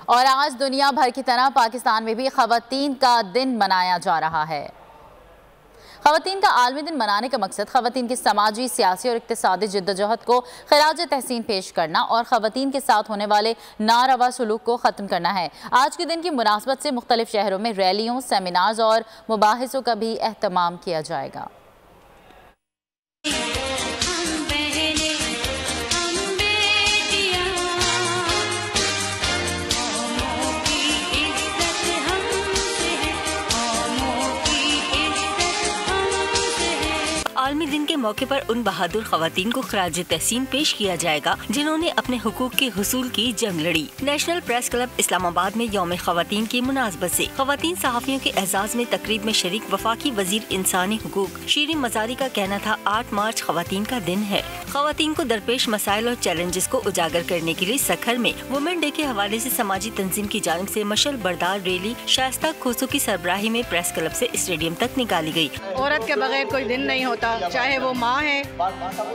और आज दुनिया भर की तरह पाकिस्तान में भी ख़वातीन का दिन मनाया जा रहा है। ख़वातीन का आलमी दिन मनाने का मकसद ख़वातीन की समाजी, सियासी और इक़्तिसादी जिद्दोजहद को ख़िराज तहसीन पेश करना और ख़वातीन के साथ होने वाले नारवा सलूक को ख़त्म करना है। आज के दिन की मुनासबत से मुख्तलिफ शहरों में रैलियों, सेमिनार्स और मुबाहिसों का भी एहतमाम किया जाएगा। आलमी दिन के मौके पर उन बहादुर ख़वातीन को ख़िराज तहसीन पेश किया जाएगा जिन्होंने अपने हुकूक के हुसूल की जंग लड़ी। नेशनल प्रेस क्लब इस्लामाबाद में यौम ख़वातीन की मुनासबत से ख़वातीन सहाफ़ियों के एजाज़ में तकरीब में शरीक वफाकी वज़ीर इंसानी हुकूक शीरीन मज़ारी का कहना था 8 मार्च ख़वातीन का दिन है। ख़वातीन को दरपेश मसाइल और चैलेंजेस को उजागर करने के लिए सखर में वुमेन डे के हवाले से समाजी तंजीम की जानिब से मशल बरदार रैली शाइस्ता खोसू की सरबराही में प्रेस क्लब से स्टेडियम तक निकाली गई। औरत के बगैर कोई दिन नहीं होता, चाहे वो माँ है,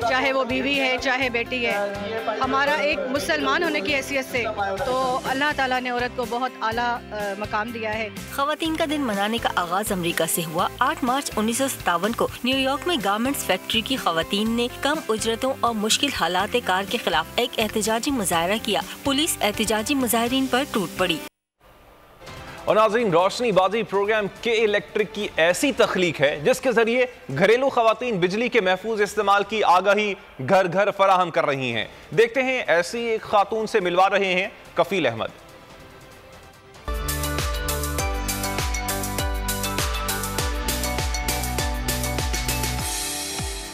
चाहे वो बीवी है, चाहे बेटी है। हमारा एक मुसलमान होने की हैसियत से तो अल्लाह ताला ने औरत को बहुत आला मकाम दिया है। ख़वातीन का दिन मनाने का आगाज अमेरिका से हुआ। 8 मार्च 1957 को न्यूयॉर्क में गारमेंट्स फैक्ट्री की ख़वातीन ने कम उजरतों और मुश्किल हालात कार के खिलाफ एक एहतजाजी मुजाहरा किया। पुलिस एहतजाजी मुजाहिरीन पर टूट पड़ी। और नाज़रीन, रोशनीबाजी प्रोग्राम के इलेक्ट्रिक की ऐसी तख्लीक है जिसके जरिए घरेलू ख़वातीन बिजली के महफूज इस्तेमाल की आगाही घर घर फराहम कर रही हैं। देखते हैं ऐसी एक खातून से मिलवा रहे हैं कफील अहमद।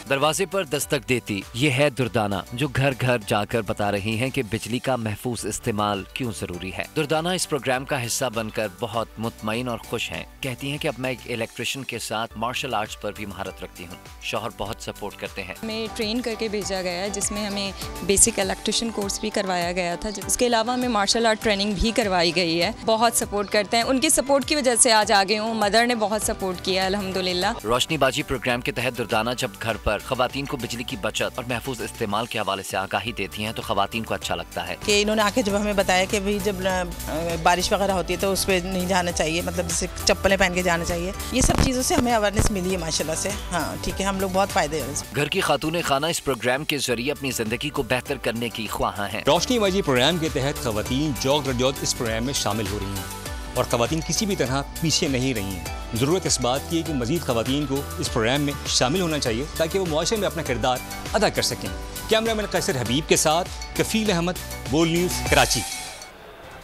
दरवाजे पर दस्तक देती ये है दुर्दाना, जो घर घर जाकर बता रही हैं कि बिजली का महफूज इस्तेमाल क्यों जरूरी है। दुर्दाना इस प्रोग्राम का हिस्सा बनकर बहुत मुतमईन और खुश हैं। कहती हैं कि अब मैं एक इलेक्ट्रिशियन के साथ मार्शल आर्ट्स पर भी महारत रखती हूँ। शौहर बहुत सपोर्ट करते हैं। हमें ट्रेन करके भेजा गया है जिसमें हमें बेसिक इलेक्ट्रिशियन कोर्स भी करवाया गया था। इसके अलावा हमें मार्शल आर्ट ट्रेनिंग भी करवाई गई है। बहुत सपोर्ट करते हैं, उनकी सपोर्ट की वजह से आज आगे हूँ। मदर ने बहुत सपोर्ट किया अल्हम्दुलिल्लाह। रोशनीबाजी प्रोग्राम के तहत दुर्दाना जब घर पर ख़वातीन को बिजली की बचत और महफूज इस्तेमाल के हवाले से आगाही देती हैं तो ख़वातीन को अच्छा लगता है कि इन्होंने आके जब हमें बताया कि भाई जब बारिश वगैरह होती है तो उस पर नहीं जाना चाहिए, मतलब जैसे चप्पलें पहन के जाना चाहिए। ये सब चीज़ों से हमें अवेयरनेस मिली है माशाल्लाह से। हाँ ठीक है, हम लोग बहुत फायदे हैं। घर की खातून खाना इस प्रोग्राम के जरिए अपनी जिंदगी को बेहतर करने की ख्वाहां हैं। रोशनीबाजी प्रोग्राम के तहत ख़वातीन जौक रजौत इस प्रोग्राम में शामिल हो रही हैं और ख़वातीन किसी भी तरह पीछे नहीं रही हैं। ज़रूरत इस बात की है कि मज़ीद ख़वातीन को इस प्रोग्राम में शामिल होना चाहिए ताकि वो मुआशरे में अपना किरदार अदा कर सकें। कैमरामैन कैसर हबीब के साथ कफील अहमद, बोल न्यूज़, कराची।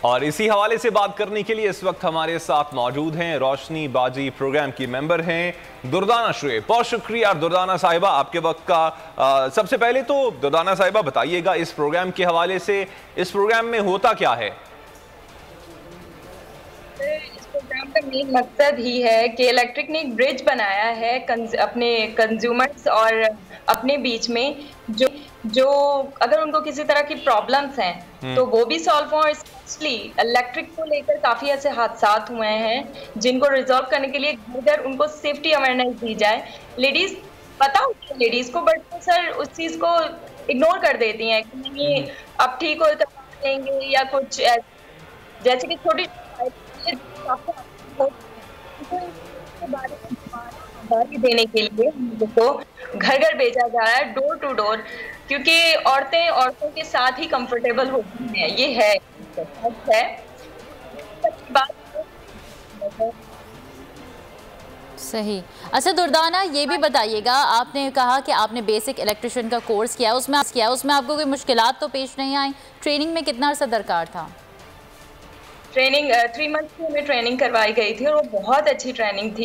और इसी हवाले से बात करने के लिए इस वक्त हमारे साथ मौजूद हैं रोशनीबाजी प्रोग्राम की मेंबर हैं दुर्दाना शुएब। बहुत शुक्रिया दुर्दाना साहिबा आपके वक्त का। सबसे पहले तो दुर्दाना साहिबा बताइएगा इस प्रोग्राम के हवाले से, इस प्रोग्राम में होता क्या है? इस प्रोग्राम का मेन मकसद ही है कि इलेक्ट्रिक ने एक ब्रिज बनाया है अपने कंज्यूमर्स और अपने बीच में, जो अगर उनको किसी तरह की प्रॉब्लम्स हैं तो वो भी सॉल्व हो। स्पेशली इलेक्ट्रिक को लेकर काफ़ी ऐसे हादसात हुए हैं जिनको रिजॉल्व करने के लिए घर उनको सेफ्टी अवेयरनेस दी जाए। लेडीज़ पता होती है लेडीज़ को, बट सर उस चीज़ को इग्नोर कर देती हैं कि नहीं अब ठीक हो लेंगे या कुछ जैसे कि छोटी देने के लिए को घर घर भेजा जा रहा है, डोर टू डोर, क्योंकि औरतें औरतों के साथ ही कंफर्टेबल होती हैं। ये है सही। अच्छा दुर्दाना, ये भी बताइएगा, आपने कहा कि आपने बेसिक इलेक्ट्रिशियन का कोर्स किया, उसमें आपको कोई मुश्किलात तो पेश नहीं आई? ट्रेनिंग में कितना अर्सा दरकार था? ट्रेनिंग 3 मंथ की हमें ट्रेनिंग करवाई गई थी और वो बहुत अच्छी ट्रेनिंग थी।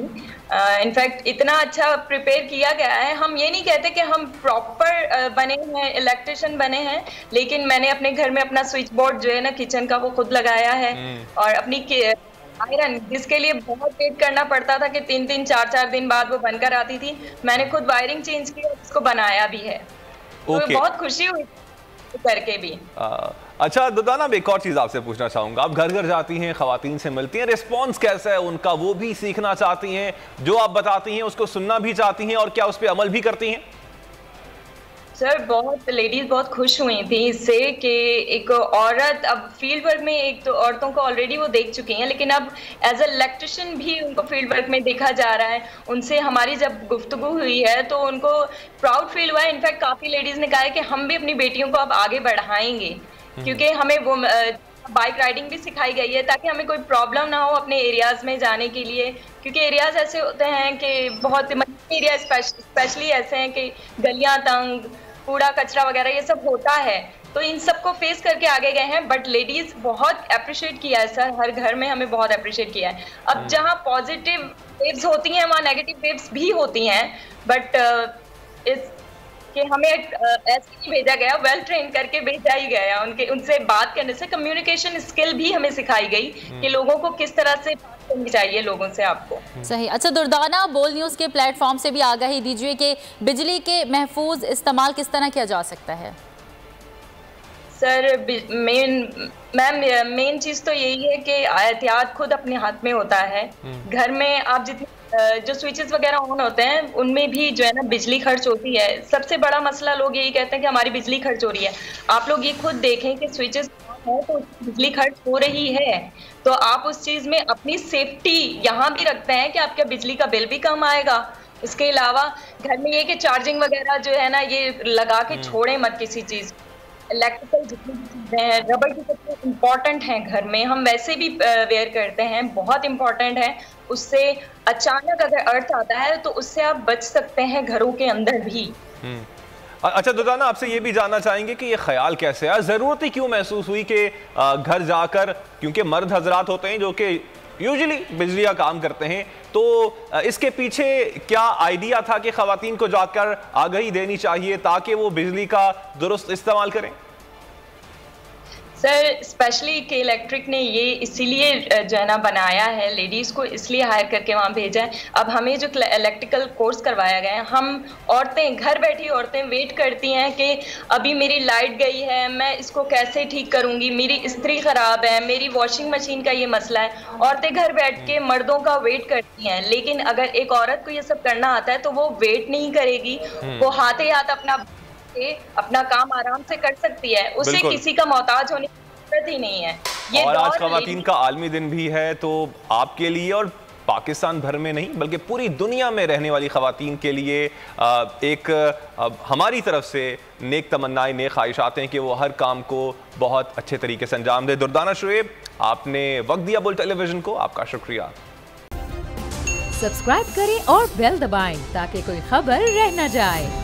इनफैक्ट इतना अच्छा प्रिपेयर किया गया है। हम ये नहीं कहते कि हम प्रॉपर बने हैं, इलेक्ट्रिशियन बने हैं, लेकिन मैंने अपने घर में अपना स्विच बोर्ड जो है ना किचन का वो खुद लगाया है। और अपनी आयरन जिसके लिए बहुत वेट करना पड़ता था कि 3-3 4-4 दिन बाद वो बनकर आती थी, मैंने खुद वायरिंग चेंज की और उसको बनाया भी है। तो बहुत खुशी हुई करके भी। अच्छा दुर्दाना, मैं एक और चीज़ आपसे पूछना चाहूँगा। आप घर घर जाती हैं, ख़वातीन से मिलती हैं, रिस्पॉन्स कैसा है उनका? वो भी सीखना चाहती हैं, जो आप बताती हैं उसको सुनना भी चाहती हैं और क्या उस पर अमल भी करती हैं? सर बहुत लेडीज बहुत खुश हुई थी इससे कि एक औरत अब फील्ड वर्क में, एक तो औरतों को ऑलरेडी वो देख चुकी हैं, लेकिन अब एज अ इलेक्ट्रिशियन भी उनको फील्ड वर्क में देखा जा रहा है। उनसे हमारी जब गुफ्तगू हुई है तो उनको प्राउड फील हुआ है। इनफैक्ट काफ़ी लेडीज़ ने कहा है कि हम भी अपनी बेटियों को अब आगे बढ़ाएंगे, क्योंकि हमें वो बाइक राइडिंग भी सिखाई गई है ताकि हमें कोई प्रॉब्लम ना हो अपने एरियाज़ में जाने के लिए, क्योंकि एरियाज़ ऐसे होते हैं कि बहुत एरिया स्पेशली ऐसे हैं कि गलियां तंग, कूड़ा कचरा वगैरह ये सब होता है, तो इन सबको फेस करके आगे गए हैं। बट लेडीज बहुत अप्रिशिएट किया है सर, हर घर में हमें बहुत अप्रिशिएट किया है। अब जहाँ पॉजिटिव वेव्स होती हैं वहाँ नेगेटिव वेव्स भी होती हैं, बट इस कि हमें ऐसे नहीं भेजा गया, वेल ट्रेन करके भेजा ही गया। उनसे बात करने से कम्युनिकेशन स्किल भी हमें सिखाई गई कि लोगों को किस तरह से बात करनी चाहिए लोगों से आपको। सही। अच्छा दुर्दाना, बोल न्यूज़ के प्लेटफॉर्म से भी आगाही दीजिए कि बिजली के महफूज इस्तेमाल किस तरह किया जा सकता है। सर मेन चीज़ तो यही है कि एहतियात खुद अपने हाथ में होता है। घर में आप जितने जो स्विचेस वगैरह ऑन होते हैं उनमें भी जो है ना बिजली खर्च होती है। सबसे बड़ा मसला लोग यही कहते हैं कि हमारी बिजली खर्च हो रही है। आप लोग ये खुद देखें कि स्विचेस ऑन है तो बिजली खर्च हो रही है, तो आप उस चीज़ में अपनी सेफ्टी यहाँ भी रखते हैं कि आपका बिजली का बिल भी कम आएगा। इसके अलावा घर में ये कि चार्जिंग वगैरह जो है ना ये लगा के छोड़ें मत किसी चीज़। इलेक्ट्रिकल जितनी भी चीज़ें हैं, रबर की सबसे इम्पॉर्टेंट हैं घर में, हम वैसे भी वेयर करते हैं, बहुत इम्पॉर्टेंट है। उससे अचानक अगर अर्थ आता है तो उससे आप बच सकते हैं घरों के अंदर भी। अच्छा दुर्दाना, आपसे ये भी जानना चाहेंगे कि ये ख्याल कैसे आया, ज़रूरत ही क्यों महसूस हुई कि घर जाकर, क्योंकि मर्द हजरात होते हैं जो कि यूजुअली बिजली का काम करते हैं, तो इसके पीछे क्या आइडिया था कि ख़वातीन को जाकर आगाही देनी चाहिए ताकि वो बिजली का दुरुस्त इस्तेमाल करें? सर स्पेशली के इलेक्ट्रिक ने ये इसीलिए जो है ना बनाया है, लेडीज़ को इसलिए हायर करके वहाँ भेजा है। अब हमें जो इलेक्ट्रिकल कोर्स करवाया गया है, हम औरतें, घर बैठी औरतें वेट करती हैं कि अभी मेरी लाइट गई है, मैं इसको कैसे ठीक करूँगी, मेरी इस्त्री ख़राब है, मेरी वॉशिंग मशीन का ये मसला है। औरतें घर बैठ के मर्दों का वेट करती हैं, लेकिन अगर एक औरत को ये सब करना आता है तो वो वेट नहीं करेगी, वो हाथ ही हाथ अपना काम आराम से कर सकती है, उसे किसी का मोहताज होने की जरूरत ही नहीं है। ये और आज ख़वातीन का आलमी दिन भी है, तो आपके लिए और पाकिस्तान भर में नहीं बल्कि पूरी दुनिया में रहने वाली ख़वातीन के लिए एक हमारी तरफ से नेक तमन्नाएं, नेक ख्वाहिशात हैं कि वो हर काम को बहुत अच्छे तरीके से अंजाम दे। दुर्दाना शुएब, आपने वक्त दिया बुल टेलीविजन को, आपका शुक्रिया। सब्सक्राइब करें और बेल दबाएं ताकि कोई खबर रह न जाए।